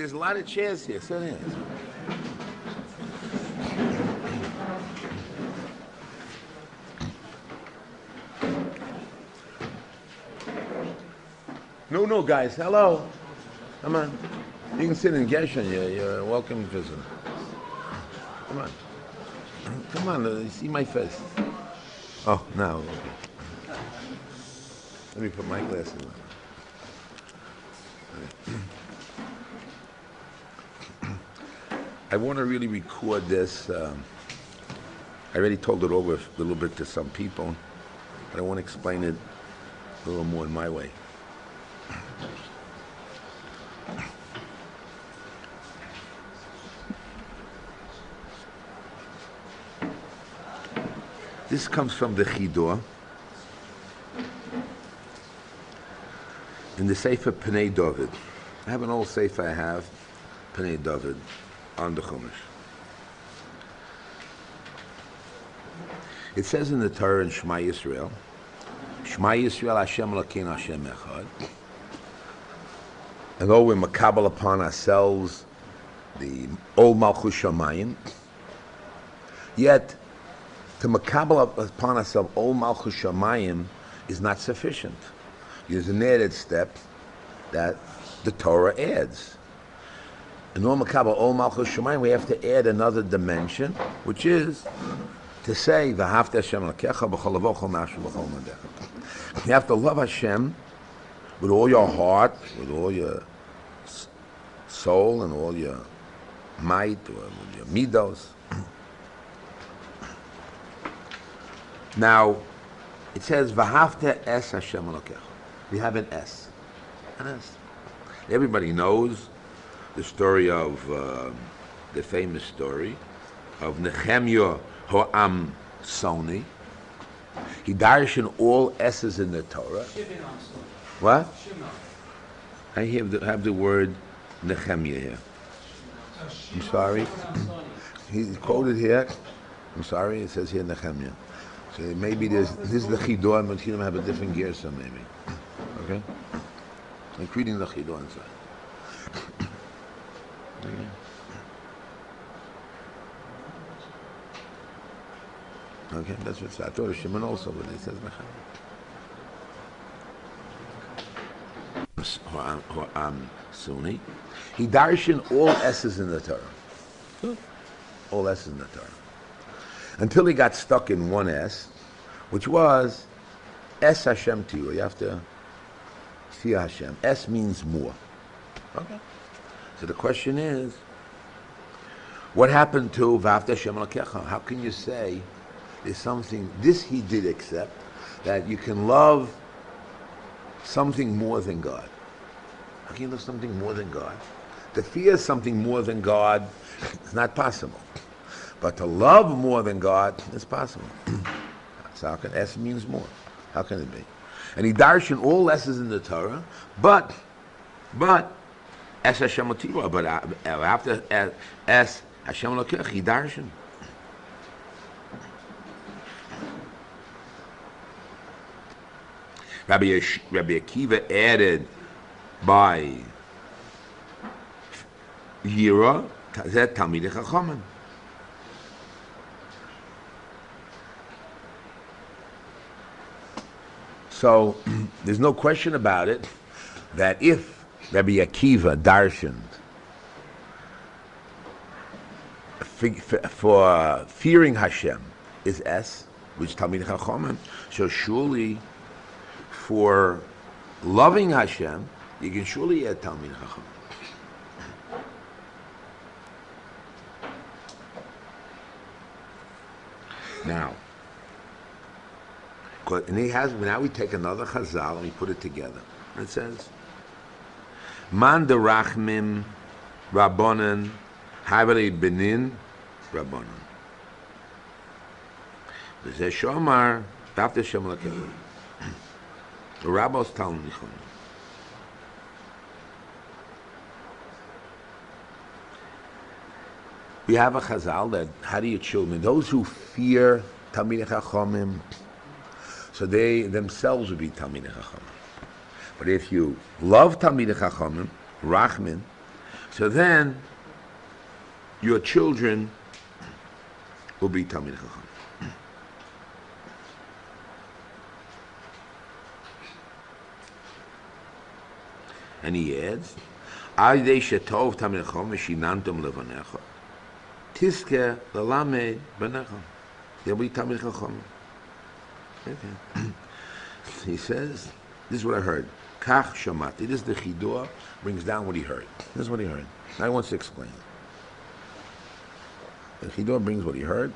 there's a lot of chairs here. Sit here. No, guys. Hello. Come on. You can sit in Gershon. You're welcome to visit. Come on. Come on. See my face. Oh, now. Okay. Let me put my glasses on. I want to really record this. I already told it over a little bit to some people, but I want to explain it a little more in my way. This comes from the Chidor in the Sefer Pnei David. I have an old Sefer I have, Pnei David, on the Chumash. It says in the Torah in Shema Yisrael, Shema Yisrael Hashem Elokeinu Hashem Echad. And though we're makabel upon ourselves the old Malchus Shamayim, yet to makabel upon ourselves old Malchus Shamayim is not sufficient. There's an added step that the Torah adds. In order to makabel old Malchus Shamayim, we have to add another dimension, which is to say, V'ahavta Hashem Elokecha b'chol avochol nafsho b'chol madecha. You have to love Hashem with all your heart, with all your soul, and all your might, or with your midos. Now, it says, V'ahavta es Hashem Elokecha. We have an S. An S. Everybody knows the story of, the famous story of Nehemiah Ho'am Soni. He darshan all S's in the Torah. What? I have the word Nehemiah here. I'm sorry. He's quoted here. I'm sorry, it says here Nehemiah. So maybe this is the Chidor, but he don't have a different gear, so maybe. Okay? I'm reading the Chidor inside. Okay. Okay, that's what it says. I thought of Shimon also, but it says Nehemiah. Sunni. He darshan all S's in the Torah. All S's in the Torah. Until he got stuck in one S, which was Es Hashem Tiyu. You have to see Hashem. S means more. Okay. So the question is, what happened to V'ahavta Hashem Elokecha? How can you say there's something, this he did accept, that you can love something more than God? How can you love something more than God? To fear something more than God is not possible. But to love more than God is possible. So how can S means more? How can it be? And he darshan all S's in the Torah, but Es Hashem L'Tira, but after Es Hashem L'Kech, he darshan. Rabbi Akiva added by Yira, Zet Talmid Chacham. So there's no question about it that if Rabbi Akiva darshaned for fearing Hashem is S, which Talmid Chacham, so surely for loving Hashem, you can surely add Talmid Chacham. Now, and he has, now we take another chazal and we put it together. And it says, Man de rachmim rabbonen haveli benin rabbonen. V'zeh shomar v'after shem l'kelim. The rabbos Talmid Chacham. We have a chazal that, how do you children, those who fear Talmid Chachamim, so they themselves would be Talmid Chacham. But if you love Talmid Chachamim, Rachmin, So then, your children will be Talmid Chacham. And he adds, Aydei shetov Talmid Chacham v'shinantum levanecha, tiske lelamed banecha. They'll be Talmid Chacham. Okay. He says, this is what I heard. Kach shamati. This is the Chidor, brings down what he heard. This is what he heard. Now he wants to explain. The Chidor brings what he heard.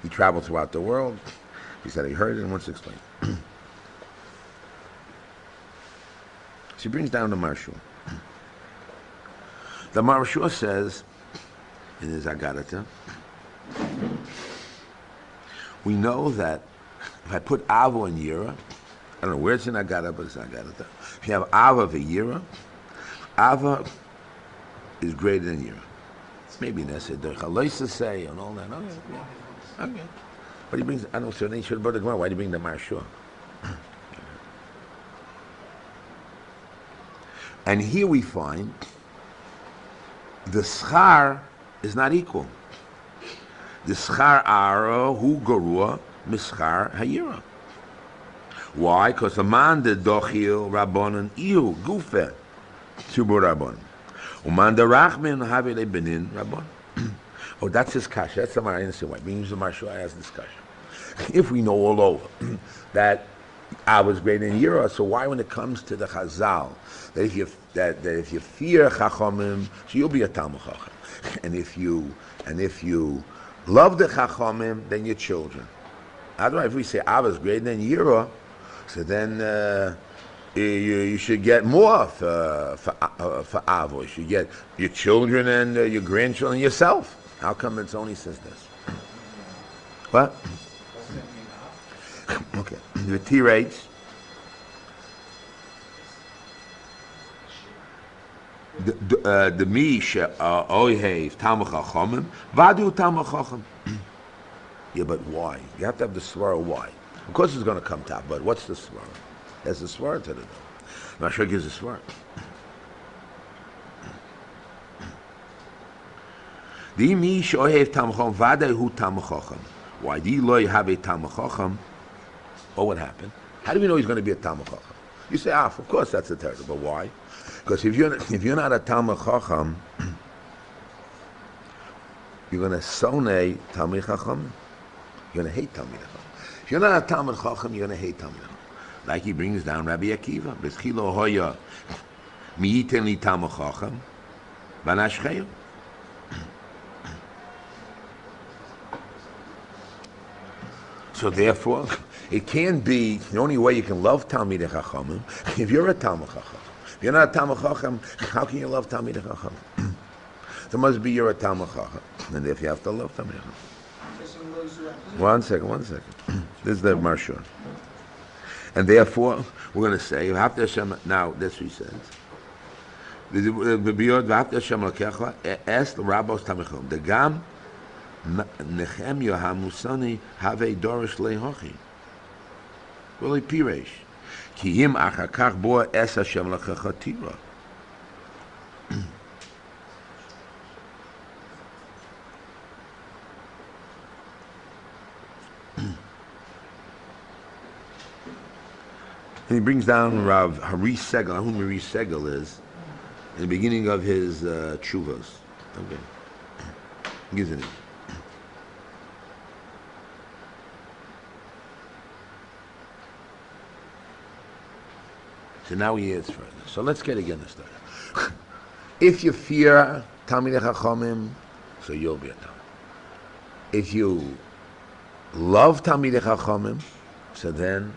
He traveled throughout the world. He said he heard it and wants to explain. So he brings down the Marshua. The Marshua says, in his Agadata, we know that if I put Avo in Yira, I don't know where it's in Agadata, but it's in Agadata. If you have Ava v'Yira, Ava is greater than Yira. Maybe Nesed Chaloisa say and all that. Okay, yeah. Okay. But he brings, I don't know, so then he should have brought the Gemara. Why did he bring the Marshua? And here we find the schar is not equal. The schar ara hu garua mischar hayira. Why? Because the man the dochil rabbanon iu gufe tzibur rabbanon. Uman the rachmin have le benin rabbanon. Oh, that's his kasha. That's the I understand why. Means the Marshal has this kasha. If we know all over that I was greater than Yira, so why when it comes to the Chazal, that if you fear Chachamim, so you'll be a Talmid Chacham. And if you love the Chachamim, then your children. Otherwise, if we say I was greater than Yira, so then you should get more for Avo. You should get your children and your grandchildren and yourself. How come it's only sisters? What? Okay. The T rates. The Misha Oihev Talmid Chachamim Vadu Talmid Chacham. Yeah, but why? You have to have the svara. Why? Of course, it's going to come top. But what's the svara? There's the svara to the door. Not sure gives a svara. The Misha Oihev Talmid Chacham Vadu Talmid Chacham. Why? Do you have a Talmid Chacham? Oh, what happened? How do we know he's going to be a Talmid Chacham? You say, of course that's a terrible. But why? Because if you're not a Talmid Chacham, you're going to sonay Talmid Chacham. You're going to hate Talmid Chacham. If you're not a Talmid Chacham, you're going to hate Talmid Chacham. Like he brings down Rabbi Akiva. B'schilo hoya miyiten li Talmid Chacham v'nashcheyu. So therefore, it can't be the only way you can love Talmid Chachamim if you're a Talmid Chacham. If you're not a Talmid Chacham, how can you love Talmid Chacham? There must be you're a Talmid Chacham, and therefore you have to love Talmid Chacham. One second. This is the Marshal. And therefore, we're going to say, now that's what he says. The Gam Nehemia Hamusani have a Dorish Lehochi. Really Piresh. Ki im achakach bo es Hashem lachachatira. And he brings down Rav Hari Segel, whom Hari Segel is, in the beginning of his Tshuvos. Okay. He gives it in. So now he adds further. So let's get again the story. If you fear Talmid Chachamim, so you'll be a Talmid. If you love Talmid Chachamim, so then,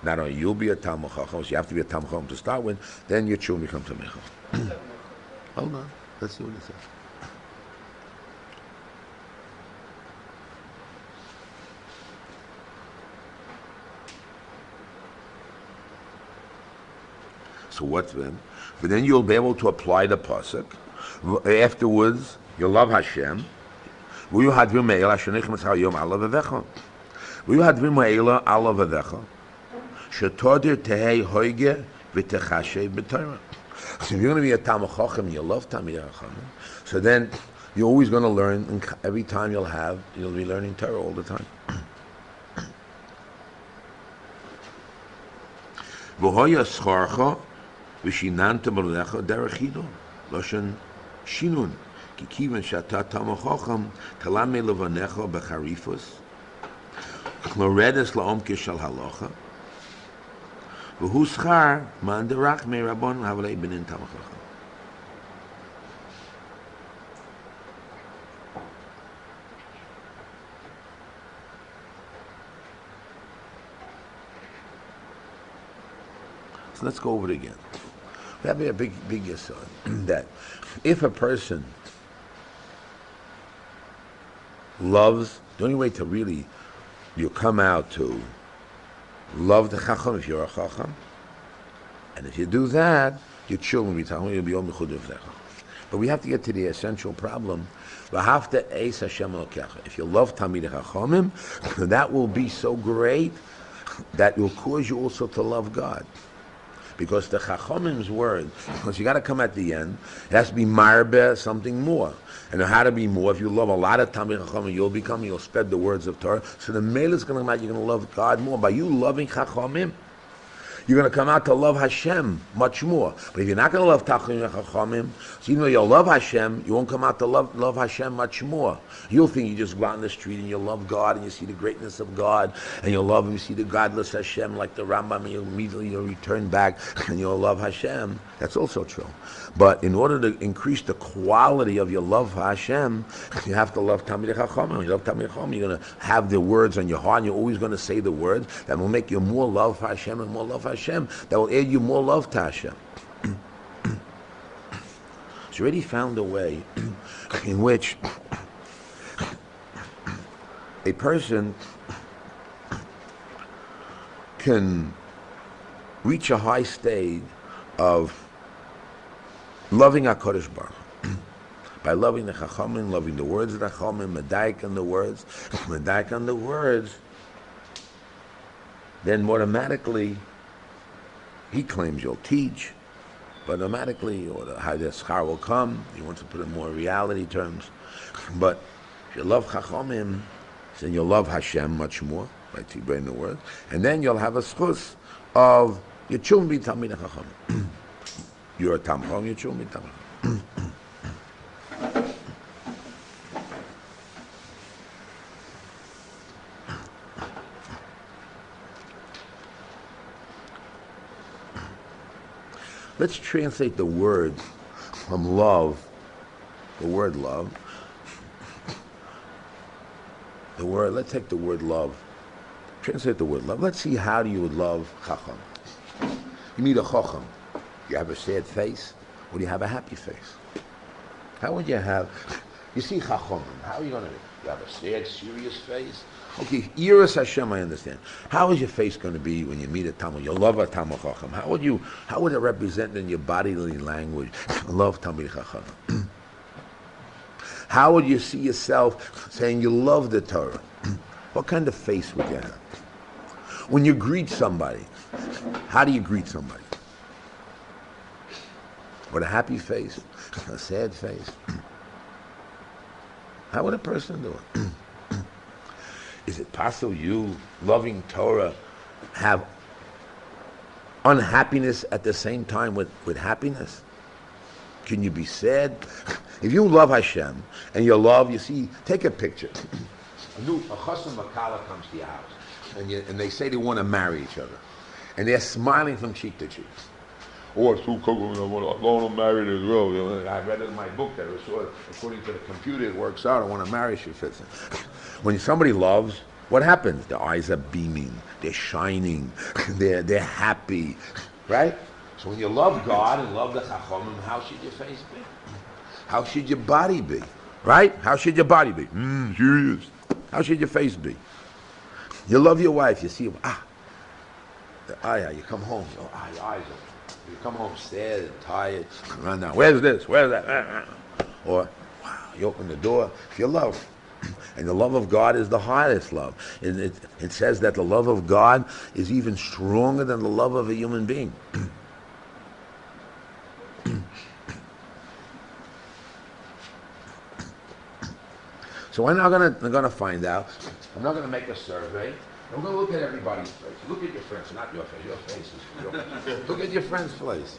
not only you'll be a Talmid Chacham, so you have to be a Talmid Chacham to start with, then your children become Talmid Chacham. Hold on, let's see what it says. So what's then? But then you'll be able to apply the pasuk. Afterwards, you'll love Hashem. You hadvim me'ela shenichmas hayom ala v'vecha. You hadvim me'ela ala v'vecha. Shetodir tehei hoige v'techashe b'torah. So if you're going to be a Talmid Chacham, you love Talmid Chacham, so then you're always going to learn, and every time you'll be learning Torah all the time. V'hoya scharcha v'shinanta b'lecha derechido loshen shinun ki kiven shata Talmid Chacham talame levanecha b'charifus loredes laomke shel halacha v'hu schar man derach me rabon havlei benin Talmid Chacham. So let's go over it again. That'd be a big yesod that if a person loves, the only way to really you come out to love the Chacham if you're a Chacham, and if you do that, your children will be Talmid, you'll be all mechudev v'lecha. But we have to get to the essential problem. V'havta eis Hashem elokecha. If you love Talmidei Chachamim, that will be so great that will cause you also to love God. Because the Chachamim's word, because you got to come at the end, it has to be marbe, something more. And how to be more, if you love a lot of Talmidei Chachamim, you'll spread the words of Torah. So the mail is going to come out, you're going to love God more. By you loving Chachamim, you're going to come out to love Hashem much more. But if you're not going to love Talmidei Chachamim, so even though you'll love Hashem, you won't come out to love Hashem much more. You'll think you just go out in the street and you'll love God and you see the greatness of God and you'll love Him, you see the godless Hashem like the Rambam, and you'll return back and you'll love Hashem. That's also true. But in order to increase the quality of your love for Hashem, you have to love Talmidei Chachamim. When you love Talmidei Chachamim, you're going to have the words on your heart, and you're always going to say the words that will make you more love for Hashem and more love for Hashem, that will add you more love to Hashem. She's already found a way in which a person can reach a high stage of loving HaKadosh Baruch Hu. By loving the Chachamim, loving the words of the Chachamim, Medaik on the words, then automatically he claims you'll teach, but automatically, or how the schar will come. He wants to put it in more reality terms. But if you love Chachamim, then you'll love Hashem much more, by Tibrain the word, and then you'll have a schus of your children be Talmidei Chachamim. You're a Talmid Chacham, your children be Talmid Chacham. Let's translate the word from love, the word love. Let's take the word love, translate the word love. Let's see how do you love Chacham. You meet a Chacham, you have a sad face, or do you have a happy face? How would you have, you see Chacham, how are you going to, you have a sad, serious face? Okay, Yiras Hashem, I understand. How is your face going to be when you meet a Talmid? You love a Talmid Chacham. How would it represent in your bodily language? Love Talmid Chacham. How would you see yourself saying you love the Torah? What kind of face would you have? When you greet somebody, how do you greet somebody? With a happy face? A sad face? How would a person do it? Is it possible you, loving Torah, have unhappiness at the same time with happiness? Can you be sad? If you love Hashem and you see, take a picture. A chassan makala comes to your house and they say they want to marry each other. And they're smiling from cheek to cheek. Or I want to marry this girl. I read it in my book that according to the computer it works out. I want to marry, she fits in. When somebody loves, what happens? Their eyes are beaming, they're shining, they're happy, right? So when you love God and love the Chachamim, how should your face be? How should your body be? Right? How should your body be? Serious. How should your face be? You love your wife, you see, you come home, your eyes are, you come home sad and tired, run down, where's this, where's that? Or, wow, you open the door, if you love. And the love of God is the highest love. And it says that the love of God is even stronger than the love of a human being. So we're gonna find out. I'm not gonna make a survey. We're gonna look at everybody's face. Look at your friends, not your face. Your face is look at your friend's face.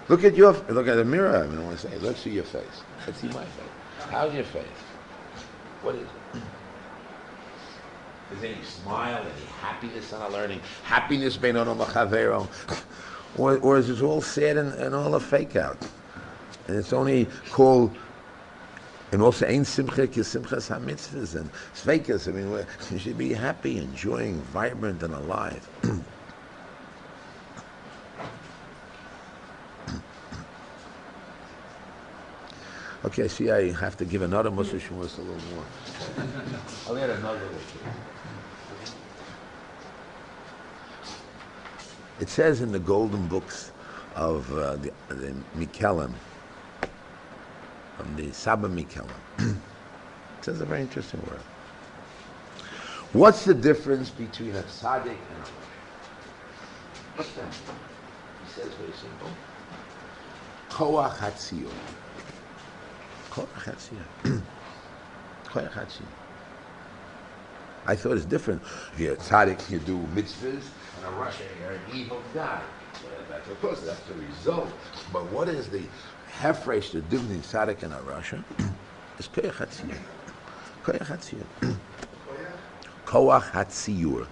Look at the mirror. I want to say, let's see your face. Let's see my face. How's your face? What is it? Is there any smile, any happiness on our learning? Happiness beinono machavero? Or is it all sad and all a fake out? And it's only called, and also ain't simcha ki simchas ha-mitzvahs and sveikas. I mean, you should be happy, enjoying, vibrant, and alive. Okay, see, I have to give another musar shmos a little more. I'll add another little. It says in the golden books of the Mikelim, from the Saba Mikelim, it says a very interesting word. What's the difference between a tzaddik and a rosh? What's that? He says very simple. Koach hatziyur. Koach hatziyur. Koach hatziyur. I thought it's different. If you're a tzaddik, you do mitzvahs, and a Rosh, you're an evil guy. That's, of course, that's the result. But what is the hefresh, the difference between tzaddik and a Rosh? It's koach hatziyur. Koach hatziyur. Koach hatziyur.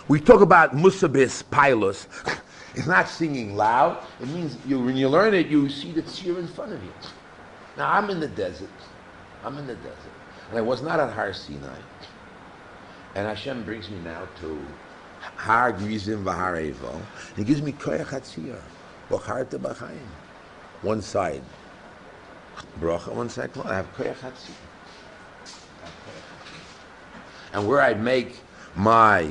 We talk about musabis pilus. It's not singing loud. It means when you learn it, you see the tziyur in front of you. Now, I'm in the desert. And I was not at Har Sinai. And Hashem brings me now to Har Grizim V'Har Evo. He gives me koach hatziyur. B'charta b'chaim. One side bracha, one side klal. I have koach hatziyur. And where I'd make my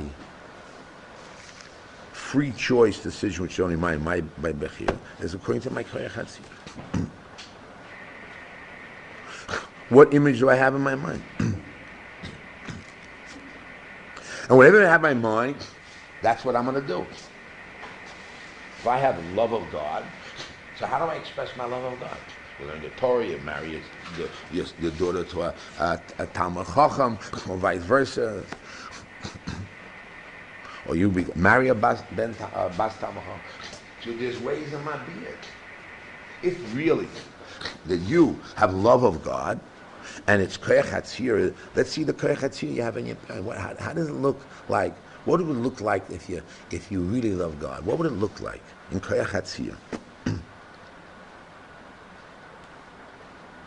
free choice decision, which is only mine, my bechir, is according to my koach hatziyur. What image do I have in my mind? And whatever I have in my mind, that's what I'm going to do. If I have love of God, so how do I express my love of God? You learn the Torah, you marry your daughter to a Talmid Chacham, or vice versa. Or you marry a bas Talmid Chacham. So there's ways in my being. If really that you have love of God, and it's koach hatziyur, let's see the koach hatziyur you have in your mind. How does it look like? What would it look like if you really love God? What would it look like in koach hatziyur?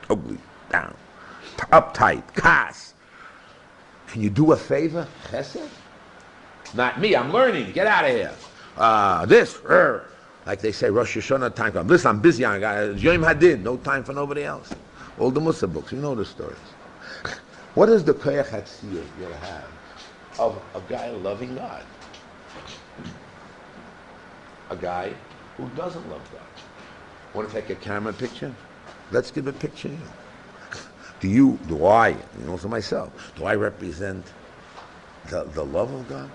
Ugly, down, uptight, kas. Can you do a favor? Chesed? Not me, I'm learning. Get out of here. Like they say, Rosh Hashanah time comes. Listen, I'm busy. I got Yom Hadin. No time for nobody else. All the musar books, you know the stories. What is the koach hatziyur you'll have of a guy loving God? A guy who doesn't love God. Want to take a camera picture? Let's give a picture. Do I, and also myself, do I represent the love of God?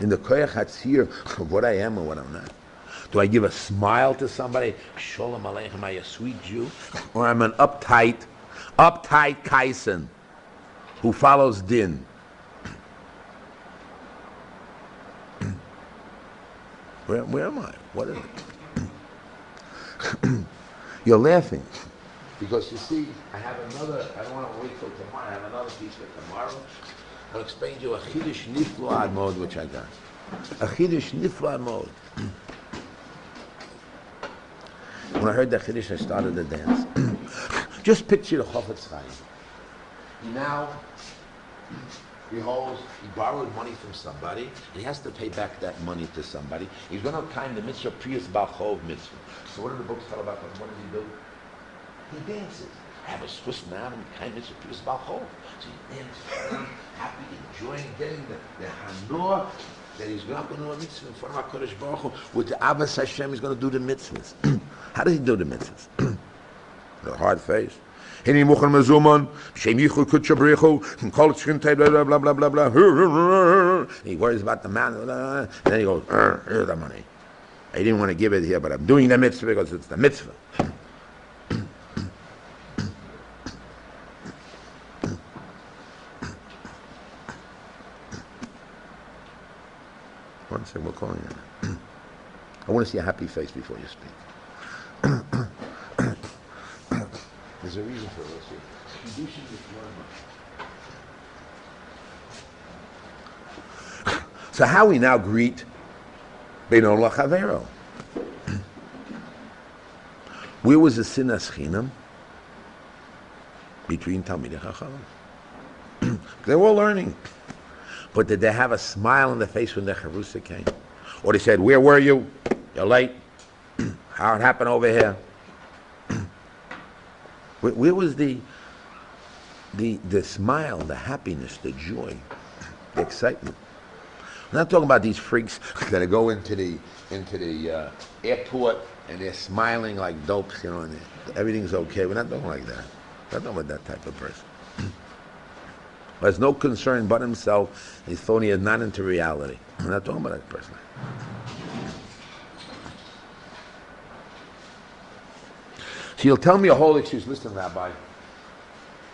In the koach hatziyur of what I am and what I'm not. Do I give a smile to somebody? Shalom Aleichem, am I a sweet Jew? Or I'm an uptight kaisen who follows din? Where am I? What is it? You're laughing. Because you see, I have another, I don't want to wait till tomorrow, I have another piece for tomorrow. I'll explain to you a chidush nifla mode which I got. A chidush nifla mode. When I heard that chidush, I started to dance. Just picture the Chofetz Chaim. He borrowed money from somebody, and he has to pay back that money to somebody. He's going to time the mitzvah Priyas Balchov mitzvah. So what do the books tell about him? What does he do? He dances. I have a Swiss man and kind mitzvah Priyas Balchov. So he dances, happy, enjoying, getting the hanor that he's not going to do a mitzvah in front of HaKadosh Baruch Hu. With the Abbas Hashem, he's going to do the mitzvahs. How does he do the mitzvahs? With a hard face. He's He worries about the man, and then he goes, here's the money. I didn't want to give it here, but I'm doing the mitzvah because it's the mitzvah. One second, we're calling you. I want to see a happy face before you speak. There's a reason for this here. So how we now greet Beinon Lachavero? Where was the sinas chinam between Talmid and Chacham? They were all learning. But did they have a smile on their face when the Charusa came? Or they said, where were you? You're late. How it happened over here? Where was the smile, the happiness, the joy, the excitement? I'm not talking about these freaks that go into the airport and they're smiling like dopes, you know, and everything's okay. We're not talking like that. We're not talking about that type of person. Who has no concern but himself. He's phony and not into reality. We're not talking about that person. So you'll tell me a whole excuse. Listen, Rabbi,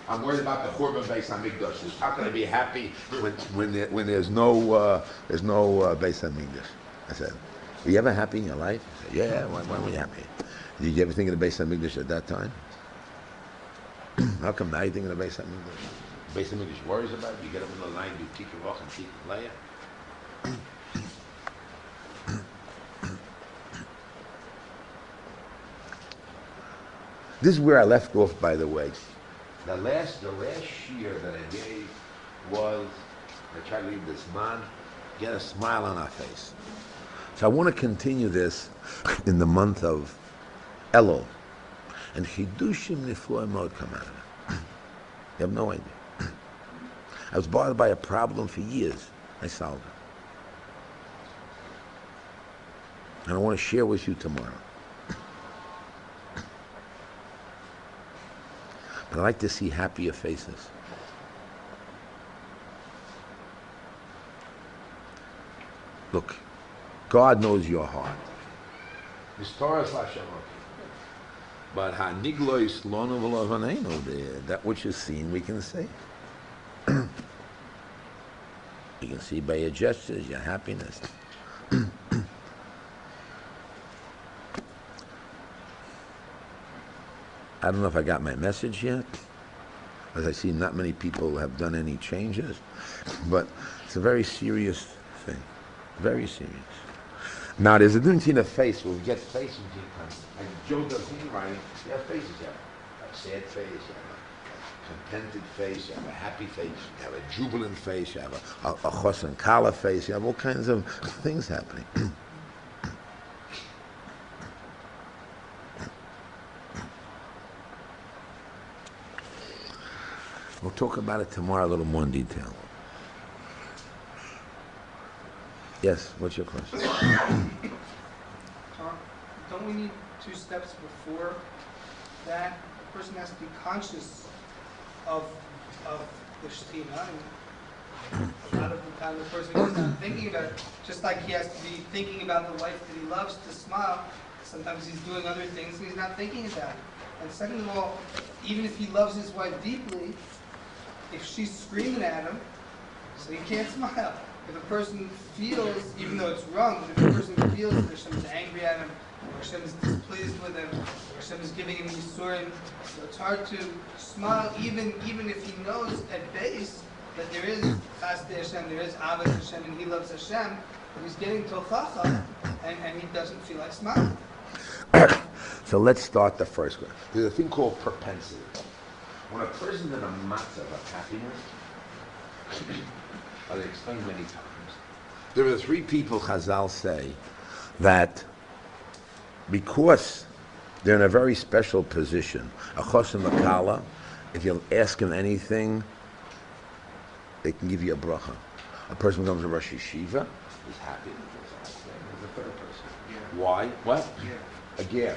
I'm worried about the Churban Beis Hamikdash. How can I be happy when there's no Beis Hamikdash? I said, were you ever happy in your life? He said, yeah. Why were you happy? Did you ever think of the Beis Hamikdash at that time? How come now you think of the Beis Hamikdash? Beis Hamikdash worries about it. You get up in the line, do Tikka Vach and Tikka Leah. This is where I left off, by the way. The last shiur that I gave was, I tried to leave this man, get a smile on our face. So I want to continue this in the month of Elul. And Chidushim Nifloim Mod come out of it. You have no idea. I was bothered by a problem for years. I solved it. And I want to share with you tomorrow. But I like to see happier faces. Look, God knows your heart. But that which is seen, we can see. You can see by your gestures, your happiness. I don't know if I got my message yet. As I see, not many people have done any changes, but it's a very serious thing. Very serious. Now, there's a difference in the face. When we get faces, like Joe does handwriting, you have faces. You have a sad face, you have a contented face, you have a happy face, you have a jubilant face, you have a chos and kala face, you have all kinds of things happening. We'll talk about it tomorrow a little more in detail. Yes, what's your question? Don't we need 2 steps before that? The person has to be conscious of the shechina. A lot of the time the person is not thinking about it. Just like he has to be thinking about the wife that he loves to smile, sometimes he's doing other things and he's not thinking about it. And second of all, even if he loves his wife deeply, if she's screaming at him, so he can't smile. If a person feels, even though it's wrong, but if a person feels that Hashem is angry at him, or Hashem is displeased with him, or Hashem is giving him yisurim, so it's hard to smile, even if he knows at base that there is chasdei Hashem, there is Avos Hashem, and he loves Hashem, but he's getting tochacha, and he doesn't feel like smiling. So let's start the first one. There's a thing called propensity. When a person's in a matzah of happiness, as I explained many times, there are 3 people Chazal say that because they're in a very special position, a chos and makala, if you'll ask him anything, they can give you a bracha. A person who comes to Rosh Yeshiva is happy. There's a third person. Yeah. Why? What? Yeah. A ger.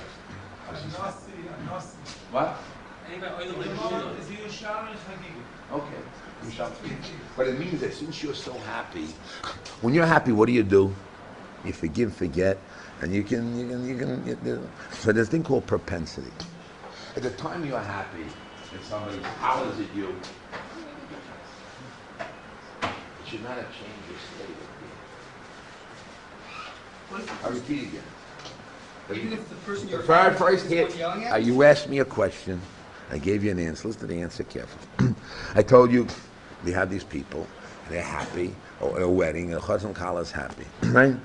What? Okay. But it means that since you're so happy, when you're happy, what do? You forgive, forget, and you can. So there's a thing called propensity. At the time you're happy, and somebody hollers at you, it should not have changed your state of being. I repeat again. Even if the person you're First here, yelling at? you asked me a question. I gave you an answer. Listen to the answer carefully. I told you we have these people. They're happy. Or at a wedding, a Chacham Kala is happy, right?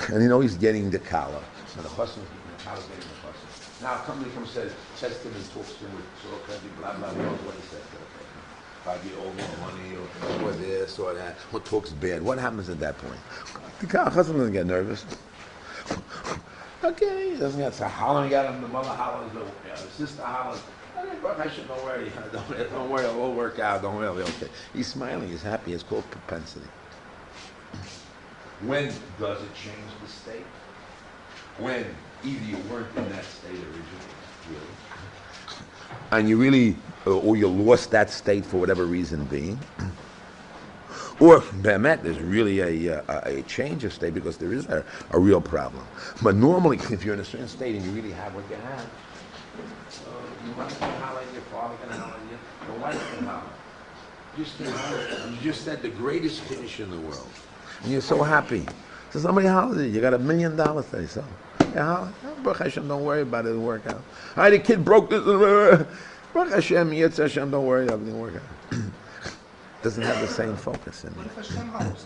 And you know he's getting the Kala. So the Chacham Kala is getting the Chacham. Now somebody comes and says to him and talks to him with sort of blah blah blah. What he says to the person. If I get all more money or this or that, or talks bad. What happens at that point? The Chacham doesn't get nervous. Okay, he doesn't get so hollering at him. The mother hollers, the sister hollers. Don't worry, don't worry, it'll all work out. Don't worry, okay. He's smiling, he's happy. It's called propensity. When does it change the state? When either you weren't in that state originally, really, and you really, or you lost that state for whatever reason being, or Be'emet, there's really a change of state because there is a real problem. But normally, if you're in a certain state and you really have what you have, your mother can holler at your father can holler at you, your wife can holler. You just said the greatest finish in the world. And you're so happy. So somebody hollers at you, you got $1 million today, so. Yeah, holler. Baruch Hashem, don't worry about it, it'll work out. All right, the kid broke this. Baruch Hashem, Yetz Hashem, don't worry, everything will work out. Doesn't have the same focus in it. What if Hashem hollers?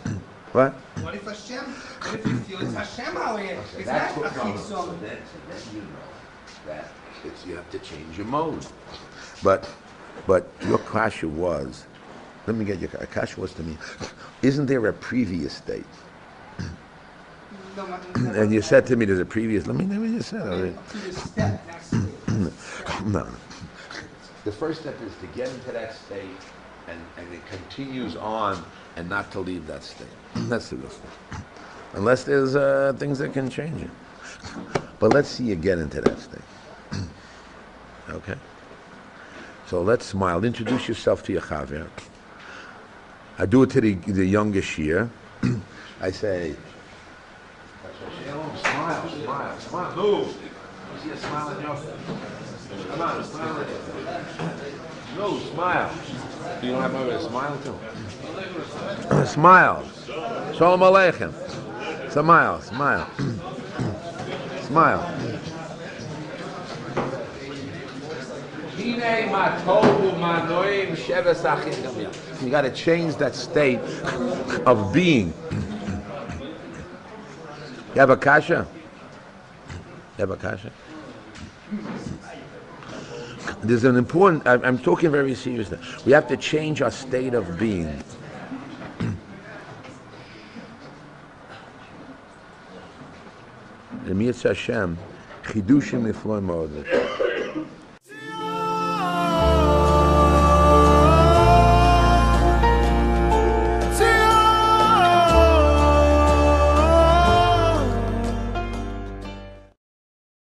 What? What if Hashem? What if you feel it's Hashem hollering? It's not a chitzon. So then you know that you have to change your mode. But your kasha was, let me get your kasha was to me, isn't there a previous state? No, And you said to me there's a previous, let me just say that. A previous step, next state. No. The first step is to get into that state and it continues on and not to leave that state. That's the real thing. Unless there's things that can change it. But let's see you get into that state. Okay? So let's smile. Introduce yourself to your chaver. I do it to the youngest shiur. I say, smile. Move. I see a smile on your face. Come on, smile. No, smile. You don't have a smile too. Smile. Shalom Aleichem. Smile. Smile. You got to change that state of being. You have a kasha? There's an important, I'm talking very seriously. We have to change our state of being. Hashem, chidushim nifloi ma'od.